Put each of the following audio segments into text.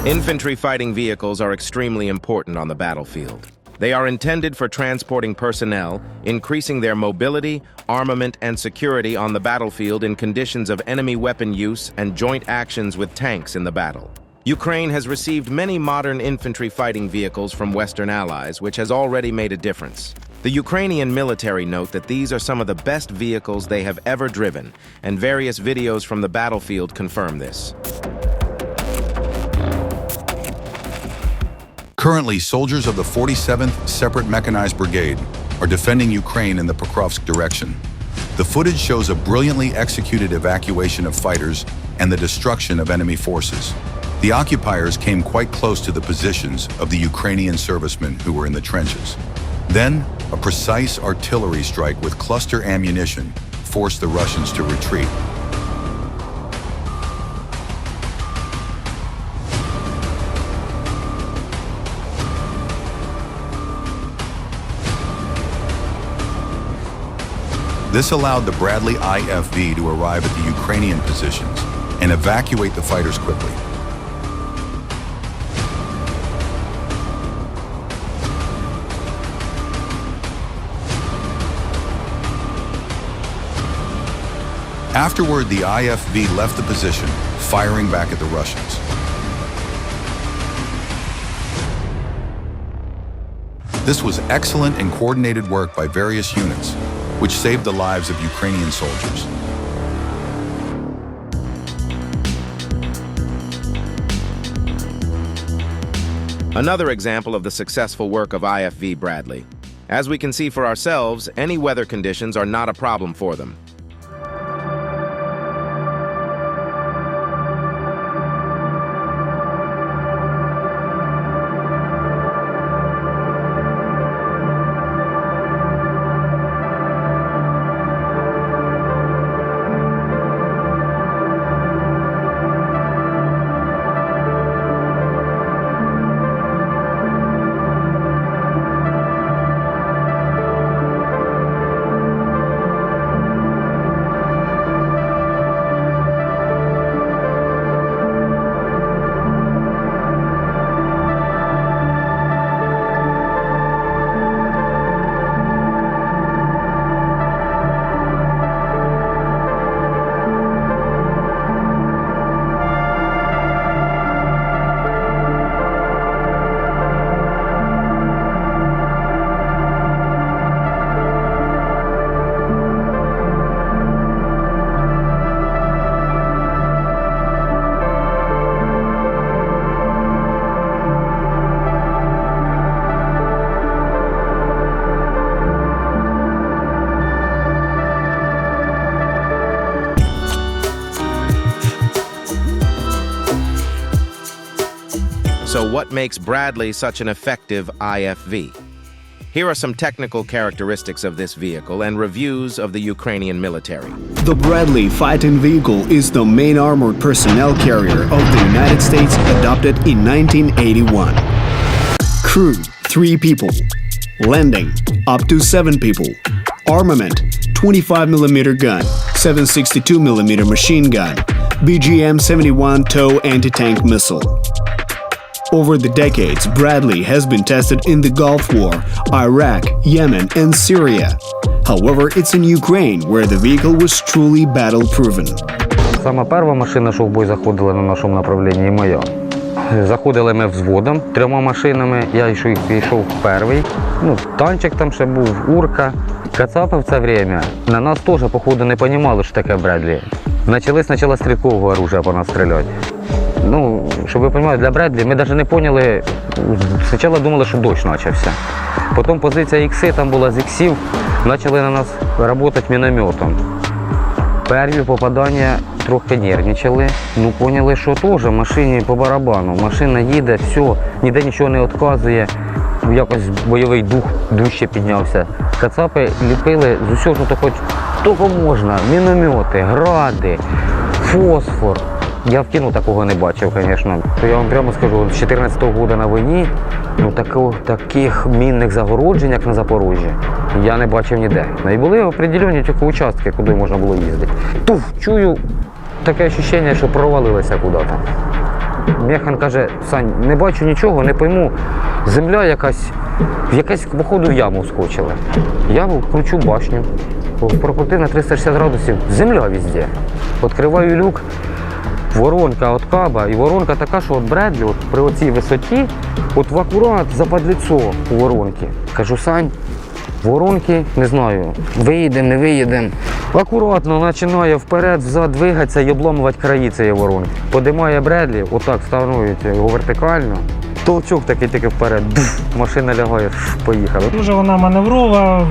Infantry fighting vehicles are extremely important on the battlefield. They are intended for transporting personnel, increasing their mobility, armament, and security on the battlefield in conditions of enemy weapon use and joint actions with tanks in the battle. Ukraine has received many modern infantry fighting vehicles from Western allies, which has already made a difference. The Ukrainian military note that these are some of the best vehicles they have ever driven, and various videos from the battlefield confirm this. Currently, soldiers of the 47th Separate Mechanized Brigade are defending Ukraine in the Pokrovsk direction. The footage shows a brilliantly executed evacuation of fighters and the destruction of enemy forces. The occupiers came quite close to the positions of the Ukrainian servicemen who were in the trenches. Then, a precise artillery strike with cluster ammunition forced the Russians to retreat. This allowed the Bradley IFV to arrive at the Ukrainian positions and evacuate the fighters quickly. Afterward, the IFV left the position, firing back at the Russians. This was excellent and coordinated work by various units, which saved the lives of Ukrainian soldiers. Another example of the successful work of IFV Bradley. As we can see for ourselves, any weather conditions are not a problem for them. So what makes Bradley such an effective IFV? Here are some technical characteristics of this vehicle and reviews of the Ukrainian military. The Bradley fighting vehicle is the main armored personnel carrier of the United States, adopted in 1981. Crew, 3 people. Landing, up to 7 people. Armament, 25mm gun, 762mm machine gun, BGM-71 TOW anti-tank missile. Over the decades, Bradley has been tested in the Gulf War, Iraq, Yemen, and Syria. However, it's in Ukraine where the vehicle was truly battle-proven. Сама перша машина, що в бой заходила на нашому направлінні, моя. Заходили ми взводом, 3 машинами, я йшов перший. Танчик там ще був, урка. Кацапи в це время на нас теж, походу, не розуміли, що таке Бредлі. Почали спочатку стрілкового оружия по нас стріляти. Щоб ви розуміли, для Бредлі ми навіть не поняли, спочатку думали, що дощ почався. Потім позиція ікси, там була з іксів, почали на нас працювати мінометом. Перші попадання трохи нервничали, поняли, що теж машині по барабану. Машина їде, все, ніде нічого не відказує, якось бойовий дух дужче піднявся. Кацапи ліпили з усього, що хоч тільки можна, міномети, гради, фосфор. Я в кіно такого не бачив, звісно. Я вам прямо скажу, з 14-го року на війні таких мінних загороджень, як на Запоріжжі, я не бачив ніде. І були определені тільки участки, куди можна було їздити. Чую таке відчуття, що провалилися куди-то. Механ каже: Сань, не бачу нічого, не пойму. Земля якась, походу, в яму вскочила. Я кручу башню, прокрутив на 360 градусів, земля везде. Відкриваю люк, воронка від каба, і воронка така, що от Бредлі при оцій висоті, от в акурат западлицо у воронки. Кажу: Сань, воронки, не знаю, виїдемо, не виїдемо. Акуратно починає вперед-взад двигатися і обламувати краї цієї воронки. Подимає Бредлі, отак становить його вертикально. Толчок такий тільки вперед, машина лягає, поїхали. Дуже вона маневрова,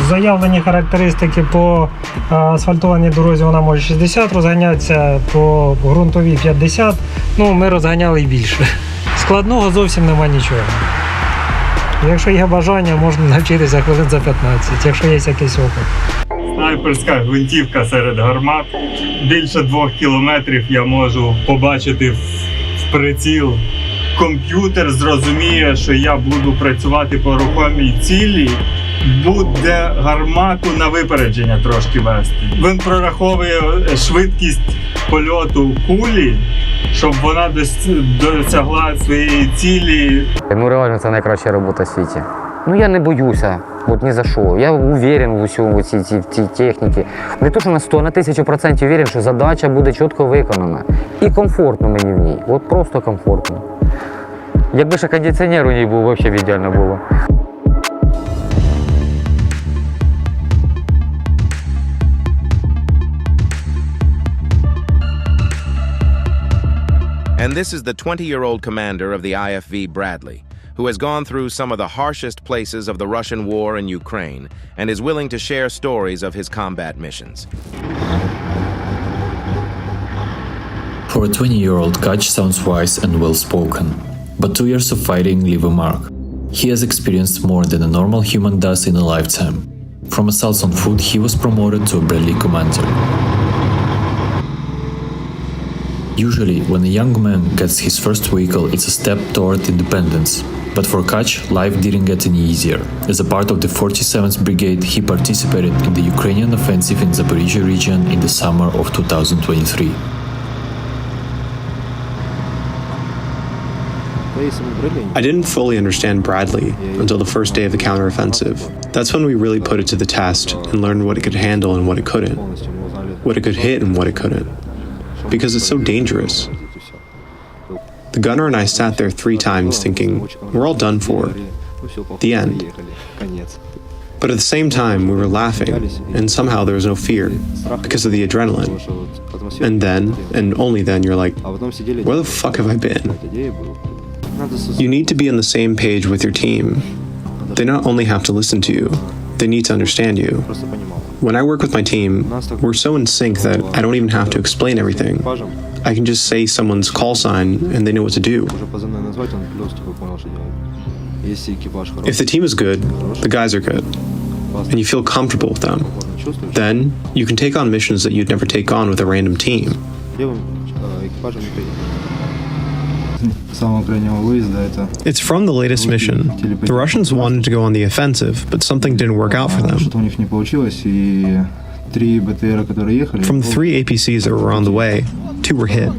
заявлені характеристики по асфальтованій дорозі вона може 60 розганятися, по ґрунтовій 50, ми розганяли і більше. Складного зовсім нема нічого. Якщо є бажання, можна навчитися хвилин за 15, якщо є якийсь опит. Снайперська гвинтівка серед гармат. Більше 2 кілометрів я можу побачити в приціл. Комп'ютер зрозуміє, що я буду працювати по рухомій цілі, буде гармату на випередження трошки вести. Він прораховує швидкість польоту кулі, щоб вона досягла своєї цілі. Реально це найкраща робота в світі. Я не боюся, ні за що. Я уверен в усьому, в цій техніці. Не то, що на 100, на 1000% уверен, що задача буде чітко виконана. І комфортно мені в ній, просто комфортно. Якби ще кондиціонер у ній був, взагалі ідеально було. And this is the 20-year-old commander of the IFV Bradley, who has gone through some of the harshest places of the Russian war in Ukraine and is willing to share stories of his combat missions. For a 20-year-old, Kach sounds wise and well-spoken, but 2 years of fighting leave a mark. He has experienced more than a normal human does in a lifetime. From assaults on foot, he was promoted to a Bradley commander. Usually, when a young man gets his first vehicle, it's a step toward independence. But for Kach, life didn't get any easier. As a part of the 47th Brigade, he participated in the Ukrainian offensive in Zaporizhia region in the summer of 2023. I didn't fully understand Bradley until the first day of the counteroffensive. That's when we really put it to the test and learned what it could handle and what it couldn't. What it could hit and what it couldn't. Because it's so dangerous. The gunner and I sat there 3 times thinking, we're all done for. The end. But at the same time, we were laughing, and somehow there was no fear, because of the adrenaline. And then, and only then, you're like, where the fuck have I been? You need to be on the same page with your team. They not only have to listen to you, they need to understand you. When I work with my team, we're so in sync that I don't even have to explain everything. I can just say someone's call sign and they know what to do. If the team is good, the guys are good, and you feel comfortable with them, then you can take on missions that you'd never take on with a random team. It's from the latest mission. The Russians wanted to go on the offensive, but something didn't work out for them. From the 3 APCs that were on the way, 2 were hit.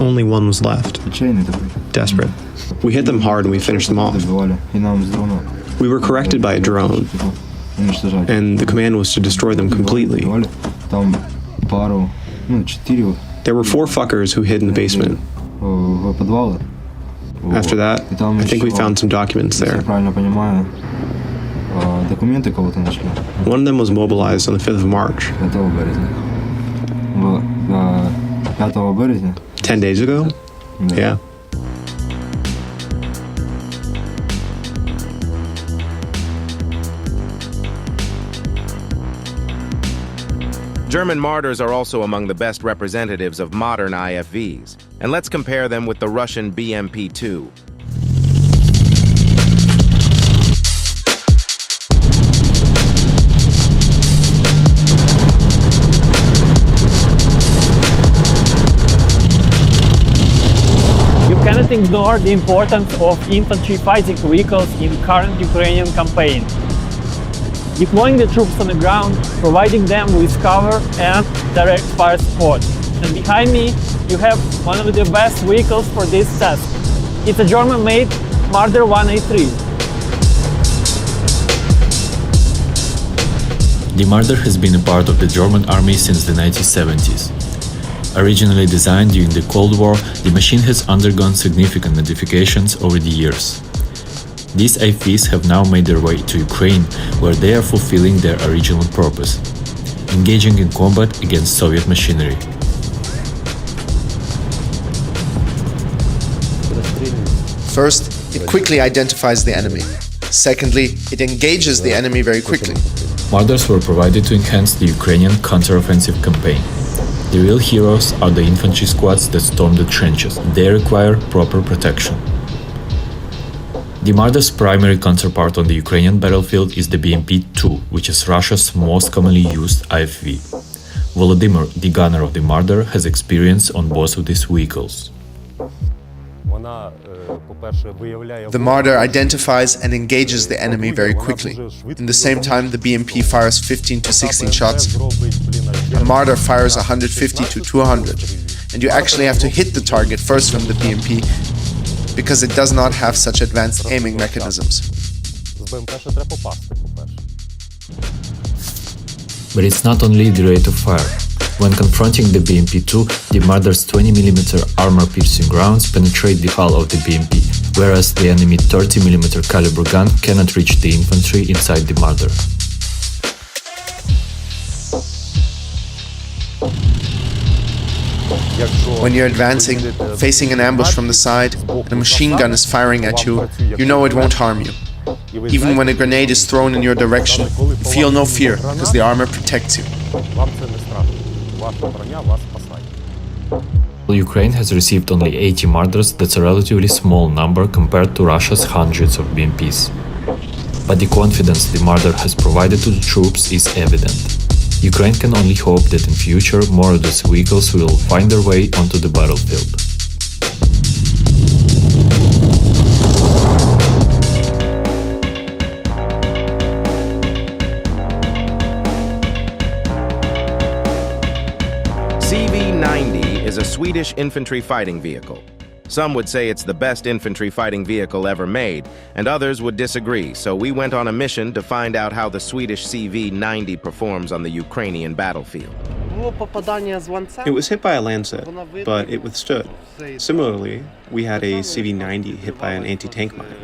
Only 1 was left. Desperate. We hit them hard and we finished them off. We were corrected by a drone, and the command was to destroy them completely. There were 4 fuckers who hid in the basement. After that, I think we found some documents there. One of them was mobilized on the 5th of March. 10 days ago? Yeah. German Marders are also among the best representatives of modern IFVs, and let's compare them with the Russian BMP-2. You cannot ignore the importance of infantry fighting vehicles in current Ukrainian campaign. Deploying the troops on the ground, providing them with cover and direct fire support. And behind me, you have one of the best vehicles for this task. It's a German-made Marder 183. The Marder has been a part of the German army since the 1970s. Originally designed during the Cold War, the machine has undergone significant modifications over the years. These IFVs have now made their way to Ukraine, where they are fulfilling their original purpose, engaging in combat against Soviet machinery. First, it quickly identifies the enemy. Secondly, it engages the enemy very quickly. Marders were provided to enhance the Ukrainian counter-offensive campaign. The real heroes are the infantry squads that storm the trenches. They require proper protection. The Marder's primary counterpart on the Ukrainian battlefield is the BMP-2, which is Russia's most commonly used IFV. Volodymyr, the gunner of the Marder, has experience on both of these vehicles. The Marder identifies and engages the enemy very quickly. In the same time, the BMP fires 15 to 16 shots. A Marder fires 150 to 200, and you actually have to hit the target first from the BMP because it does not have such advanced aiming mechanisms. But it's not only the rate of fire. When confronting the BMP-2, the Marder's 20mm armor-piercing rounds penetrate the hull of the BMP, whereas the enemy 30mm caliber gun cannot reach the infantry inside the Marder. When you're advancing, facing an ambush from the side, and a machine gun is firing at you, you know it won't harm you. Even when a grenade is thrown in your direction, you feel no fear, because the armor protects you. Ukraine has received only 80 Marders, that's a relatively small number compared to Russia's hundreds of BMPs. But the confidence the Marder has provided to the troops is evident. Ukraine can only hope that in future more of these vehicles will find their way onto the battlefield. CV90 is a Swedish infantry fighting vehicle. Some would say it's the best infantry fighting vehicle ever made, and others would disagree, so we went on a mission to find out how the Swedish CV90 performs on the Ukrainian battlefield. It was hit by a Lancet, but it withstood. Similarly, we had a CV90 hit by an anti-tank mine.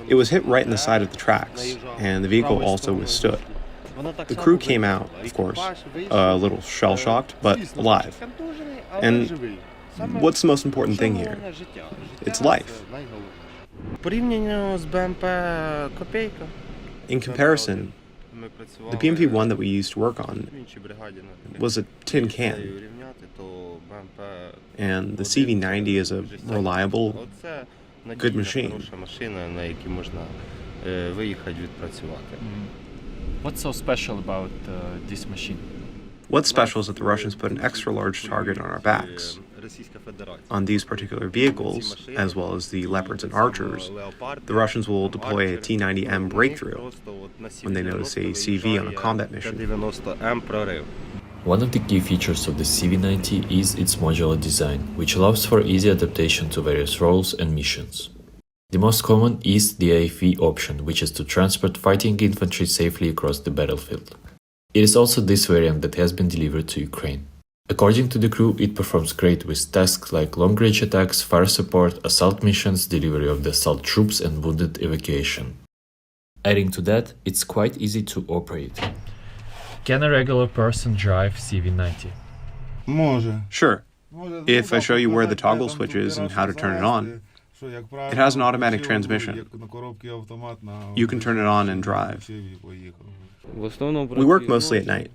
It was hit right in the side of the tracks, and the vehicle also withstood. The crew came out, of course, a little shell-shocked, but alive. And what's the most important thing here? It's life. In comparison, the BMP-1 that we used to work on was a tin can. And the CV90 is a reliable, good machine. What's so special about this machine? What's special is that the Russians put an extra large target on our backs. On these particular vehicles, as well as the Leopards and Archers, the Russians will deploy a T-90M breakthrough when they notice a CV on a combat mission. One of the key features of the CV90 is its modular design, which allows for easy adaptation to various roles and missions. The most common is the AFV option, which is to transport fighting infantry safely across the battlefield. It is also this variant that has been delivered to Ukraine. According to the crew, it performs great with tasks like long-range attacks, fire support, assault missions, delivery of the assault troops and wounded evacuation. Adding to that, it's quite easy to operate. Can a regular person drive CV90? Sure. If I show you where the toggle switch is and how to turn it on, it has an automatic transmission. You can turn it on and drive. We work mostly at night,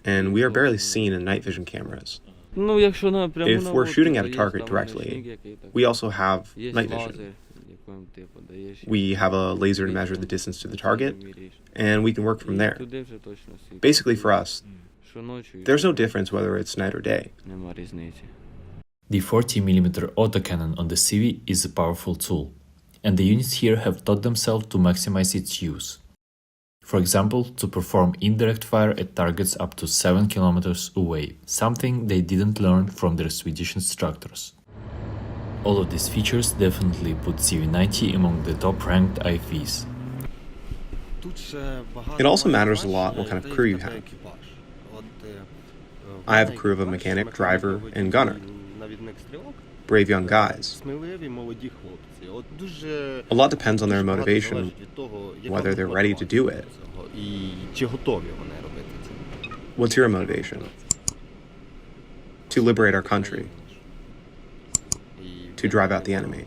and we are barely seen in night vision cameras. If we're shooting at a target directly, we also have night vision. We have a laser to measure the distance to the target, and we can work from there. Basically for us, there's no difference whether it's night or day. The 40mm autocannon on the CV is a powerful tool, and the units here have taught themselves to maximize its use. For example, to perform indirect fire at targets up to 7 kilometers away, something they didn't learn from their Swedish instructors. All of these features definitely put CV90 among the top-ranked IFVs. It also matters a lot what kind of crew you have. I have a crew of a mechanic, driver, and gunner. Brave young guys. A lot depends on their motivation, whether they're ready to do it. What's your motivation? To liberate our country. To drive out the enemy.